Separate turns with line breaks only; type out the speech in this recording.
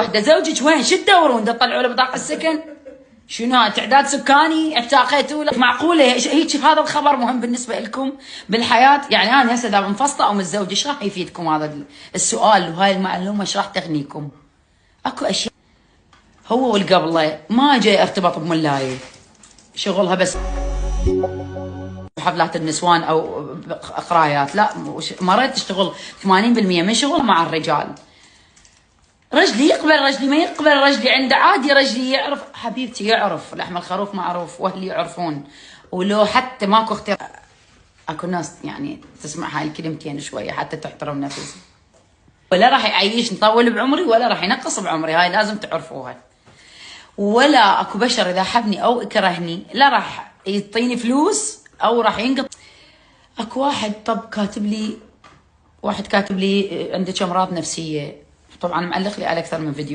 وحده زوجك وين؟ شو تدورون؟ تطلعوا له بطاقه السكن؟ شنو تعداد سكاني اعتاقيتوا له؟ معقوله هيك هذا الخبر مهم بالنسبه لكم بالحياه؟ يعني انا هسه اذا منفصله او متزوجه ايش راح يفيدكم هذا السؤال وهاي المعلومه ايش راح تغنيكم؟ اكو اشياء. هو والقبله ما جاي ارتبط بملايه شغلها بس حفلات النسوان او قرايات، لا مرات تشتغل 80% من شغل مع الرجال. رجلي يقبل رجلي ما يقبل رجلي عنده عادي، رجلي يعرف حبيبتي يعرف لحم الخروف معروف واهلي يعرفون، ولو حتى ماكو اختيار. اكو ناس يعني تسمع هاي الكلمتين شويه حتى تحترم نفسها. ولا راح يعيش نطول بعمري ولا راح ينقص بعمري، هاي لازم تعرفوها. ولا اكو بشر اذا حبني او كرهني لا راح يعطيني فلوس او راح ينقطع. اكو واحد كاتب لي عندك امراض نفسيه، طبعا معلق لي على اكثر من فيديو.